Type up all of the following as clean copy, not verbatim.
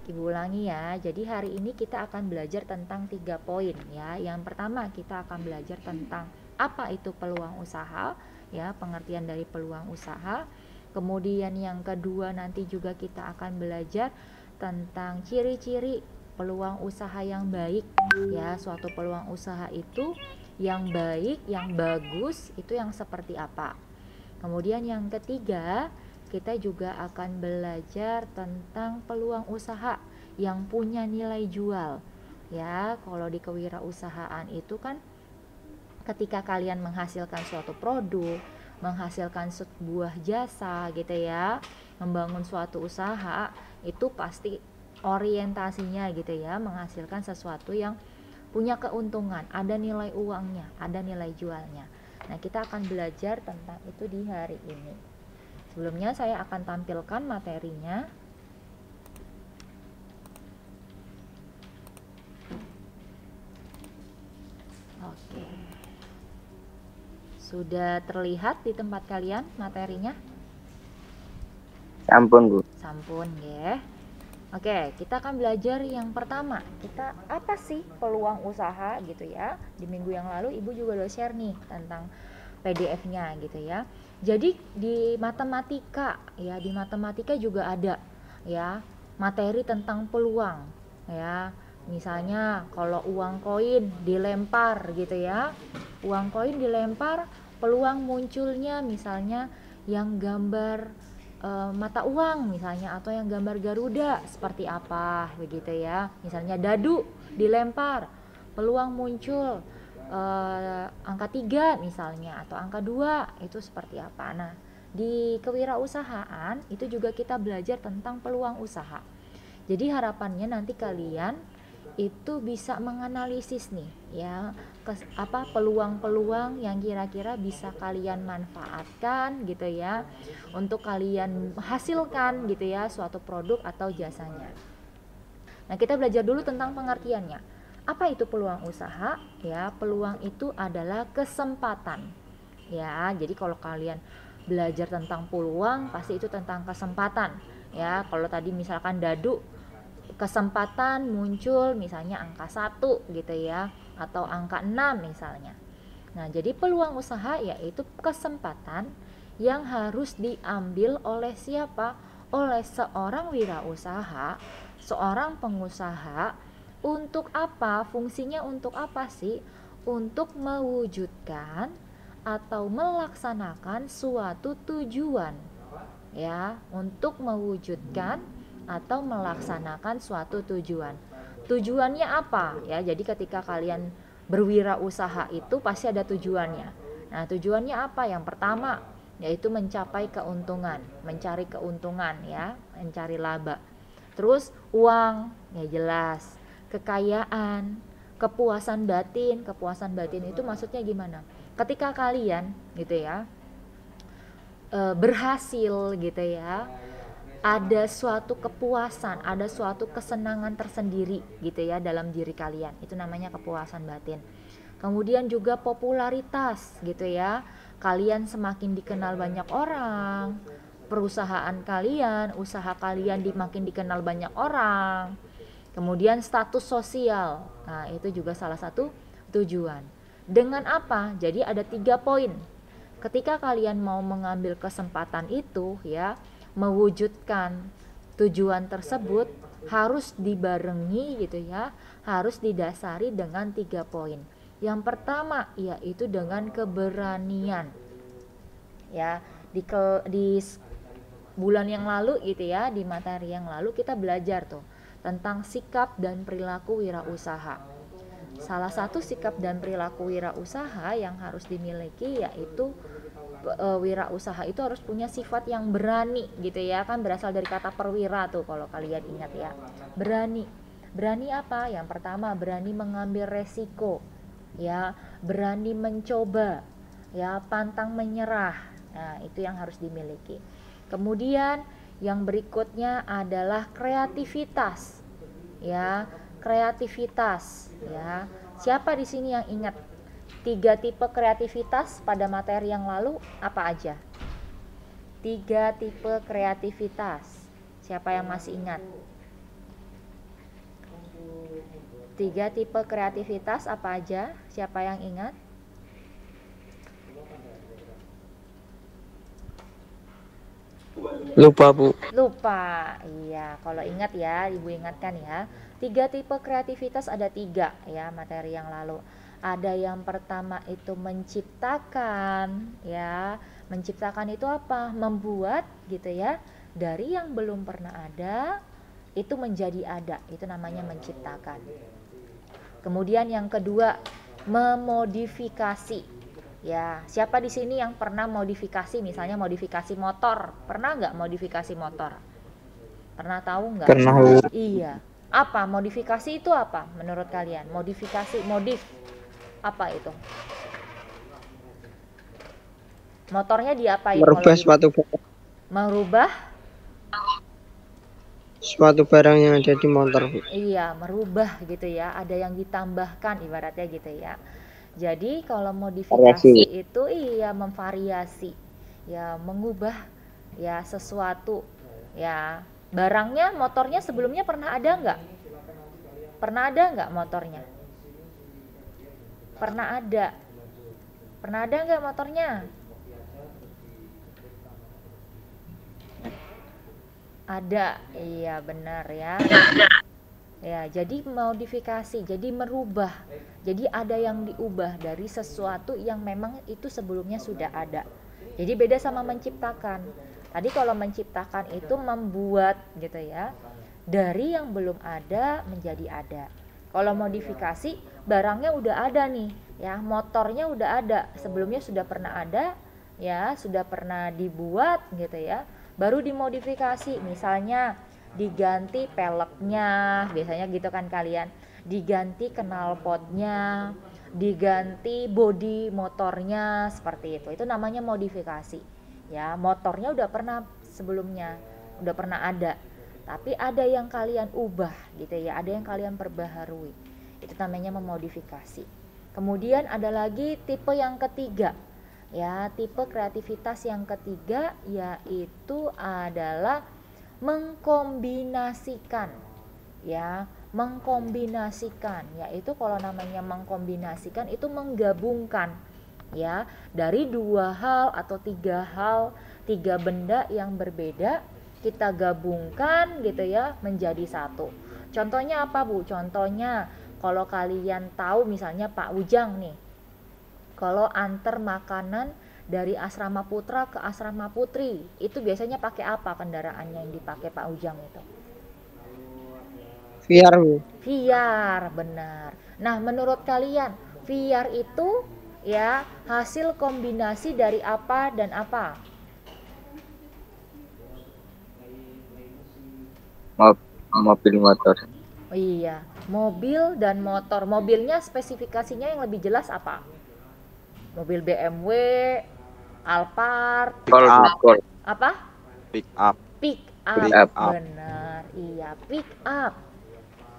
Ibu ulangi ya. Jadi hari ini kita akan belajar tentang 3 poin ya. Yang pertama kita akan belajar tentang apa itu peluang usaha ya, pengertian dari peluang usaha. Kemudian yang kedua nanti juga kita akan belajar tentang ciri-ciri peluang usaha yang baik ya. Suatu peluang usaha itu yang baik, yang bagus itu yang seperti apa. Kemudian yang ketiga, kita juga akan belajar tentang peluang usaha yang punya nilai jual. Ya, kalau di kewirausahaan itu kan ketika kalian menghasilkan suatu produk, menghasilkan sebuah jasa gitu ya, membangun suatu usaha, itu pasti orientasinya gitu ya, menghasilkan sesuatu yang punya keuntungan, ada nilai uangnya, ada nilai jualnya. Nah, kita akan belajar tentang itu di hari ini. Sebelumnya saya akan tampilkan materinya. Oke. Sudah terlihat di tempat kalian materinya? Sampun, Bu. Sampun ya. Oke, kita akan belajar yang pertama. Kita apa sih peluang usaha gitu ya. Di minggu yang lalu Ibu juga udah share nih tentang PDF-nya gitu ya. Jadi di matematika ya, di matematika juga ada ya materi tentang peluang ya. Misalnya kalau uang koin dilempar gitu ya. Uang koin dilempar, peluang munculnya misalnya yang gambar mata uang misalnya, atau yang gambar Garuda seperti apa begitu ya. Misalnya dadu dilempar, peluang muncul angka 3 misalnya, atau angka 2 itu seperti apa. Nah, di kewirausahaan itu juga kita belajar tentang peluang usaha. Jadi harapannya nanti kalian itu bisa menganalisis nih ya, peluang-peluang yang kira-kira bisa kalian manfaatkan gitu ya, untuk kalian hasilkan gitu ya suatu produk atau jasanya. Nah, kita belajar dulu tentang pengertiannya. Apa itu peluang usaha? Ya, peluang itu adalah kesempatan. Ya, jadi kalau kalian belajar tentang peluang, pasti itu tentang kesempatan. Ya, kalau tadi misalkan dadu, kesempatan muncul misalnya angka 1 gitu ya, atau angka 6 misalnya. Nah, jadi peluang usaha yaitu kesempatan yang harus diambil oleh siapa? Oleh seorang wirausaha, seorang pengusaha. Untuk apa? Fungsinya untuk apa sih? Untuk mewujudkan atau melaksanakan suatu tujuan. Ya, untuk mewujudkan atau melaksanakan suatu tujuan. Tujuannya apa? Ya, jadi ketika kalian berwirausaha itu pasti ada tujuannya. Nah, tujuannya apa? Yang pertama yaitu mencapai keuntungan, mencari keuntungan ya, mencari laba. Terus uang, ya jelas. Kekayaan, kepuasan batin. Kepuasan batin itu maksudnya gimana? Ketika kalian gitu ya berhasil gitu ya, ada suatu kepuasan, ada suatu kesenangan tersendiri gitu ya dalam diri kalian, itu namanya kepuasan batin. Kemudian juga popularitas gitu ya, kalian semakin dikenal banyak orang, perusahaan kalian, usaha kalian makin dikenal banyak orang. Kemudian status sosial, nah itu juga salah satu tujuan. Dengan apa? Jadi ada 3 poin. Ketika kalian mau mengambil kesempatan itu ya, mewujudkan tujuan tersebut harus dibarengi gitu ya, harus didasari dengan 3 poin. Yang pertama yaitu dengan keberanian. Ya, di bulan yang lalu gitu ya, di materi yang lalu kita belajar tuh tentang sikap dan perilaku wirausaha. Salah satu sikap dan perilaku wirausaha yang harus dimiliki yaitu wirausaha itu harus punya sifat yang berani gitu ya, kan berasal dari kata perwira tuh kalau kalian ingat ya. Berani. Berani apa? Yang pertama berani mengambil resiko ya, berani mencoba ya, pantang menyerah. Nah, itu yang harus dimiliki. Kemudian yang berikutnya adalah kreativitas. Ya, kreativitas ya. Siapa di sini yang ingat 3 tipe kreativitas pada materi yang lalu apa aja? 3 tipe kreativitas. Siapa yang masih ingat? 3 tipe kreativitas apa aja? Siapa yang ingat? Lupa, Bu. Lupa. Iya, kalau ingat ya, Ibu ingatkan ya. 3 tipe kreativitas ada 3 ya materi yang lalu. Ada yang pertama itu menciptakan ya. Menciptakan itu apa? Membuat gitu ya. Dari yang belum pernah ada itu menjadi ada. Itu namanya menciptakan. Kemudian yang kedua, memodifikasi. Ya, siapa di sini yang pernah modifikasi, misalnya modifikasi motor? Pernah nggak modifikasi motor? Pernah tahu nggak? Pernah, Bu. Iya. Apa modifikasi itu apa menurut kalian? Modifikasi, modif apa itu? Motornya diapain kalau Merubah gitu? Merubah? suatu barang yang ada di motor, Bu. Iya, merubah gitu ya. Ada yang ditambahkan ibaratnya gitu ya. Jadi kalau modifikasi Variasi. itu iya memvariasi, ya mengubah ya sesuatu, ya barangnya motornya sebelumnya pernah ada nggak? Pernah ada nggak motornya? Pernah ada. Pernah ada nggak motornya? Ada, iya benar ya. Ya, jadi modifikasi, jadi merubah. Jadi ada yang diubah dari sesuatu yang memang itu sebelumnya sudah ada. Jadi beda sama menciptakan. Tadi kalau menciptakan itu membuat gitu ya. Dari yang belum ada menjadi ada. Kalau modifikasi barangnya udah ada nih, ya, motornya udah ada. Sebelumnya sudah pernah ada, ya, sudah pernah dibuat gitu ya. Baru dimodifikasi, misalnya diganti peleknya, biasanya gitu kan kalian, diganti knalpotnya, diganti bodi motornya, seperti itu namanya modifikasi ya. Motornya udah pernah sebelumnya, udah pernah ada, tapi ada yang kalian ubah gitu ya, ada yang kalian perbaharui, itu namanya memodifikasi. Kemudian ada lagi tipe yang ketiga ya, tipe kreativitas yang ketiga yaitu adalah mengkombinasikan ya, mengkombinasikan, yaitu kalau namanya mengkombinasikan itu menggabungkan ya dari 2 hal atau 3 hal, 3 benda yang berbeda kita gabungkan gitu ya menjadi satu. Contohnya apa, Bu? Contohnya kalau kalian tahu misalnya Pak Ujang nih, kalau antar makanan dari asrama putra ke asrama putri itu biasanya pakai apa kendaraannya yang dipakai Pak Ujang itu? VR, Bu. VR, benar. Nah, menurut kalian VR itu ya hasil kombinasi dari apa dan apa? Mobil motor. Oh, iya, mobil dan motor. Mobilnya spesifikasinya yang lebih jelas apa? Mobil BMW, Alphard, apa? Pick up. Pick Pick up, up. benar. Iya, pick up.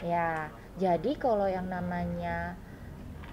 Ya, jadi kalau yang namanya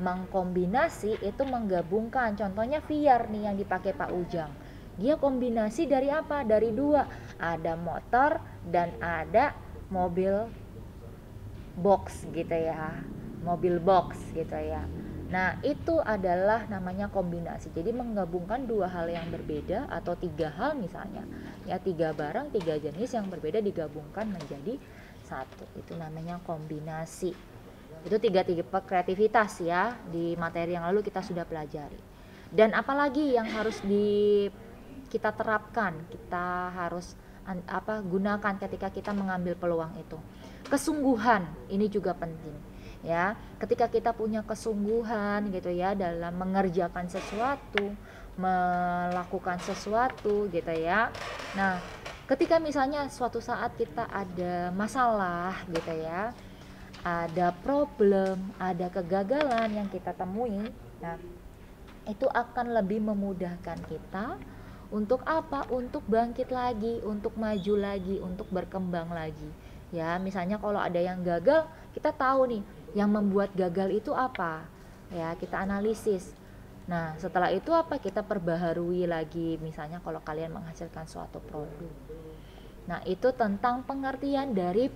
mengkombinasi itu menggabungkan. Contohnya VR nih yang dipakai Pak Ujang. Dia kombinasi dari apa? Dari 2. Ada motor dan ada mobil box gitu ya. Mobil box gitu ya. Nah, itu adalah namanya kombinasi. Jadi menggabungkan 2 hal yang berbeda atau 3 hal misalnya. Ya, 3 barang, 3 jenis yang berbeda digabungkan menjadi satu. Itu namanya kombinasi. Itu 3 tipe kreativitas ya, di materi yang lalu kita sudah pelajari. Dan apalagi yang harus kita terapkan, kita harus gunakan ketika kita mengambil peluang itu. Kesungguhan, ini juga penting ya. Ketika kita punya kesungguhan gitu ya dalam mengerjakan sesuatu, melakukan sesuatu gitu ya. Nah, ketika misalnya suatu saat kita ada masalah gitu ya, ada problem, ada kegagalan yang kita temui, nah itu akan lebih memudahkan kita untuk apa? Untuk bangkit lagi, untuk maju lagi, untuk berkembang lagi. Ya, misalnya kalau ada yang gagal, kita tahu nih yang membuat gagal itu apa. Ya, kita analisis. Nah, setelah itu apa? Kita perbaharui lagi. Misalnya kalau kalian menghasilkan suatu produk. Nah, itu tentang pengertian dari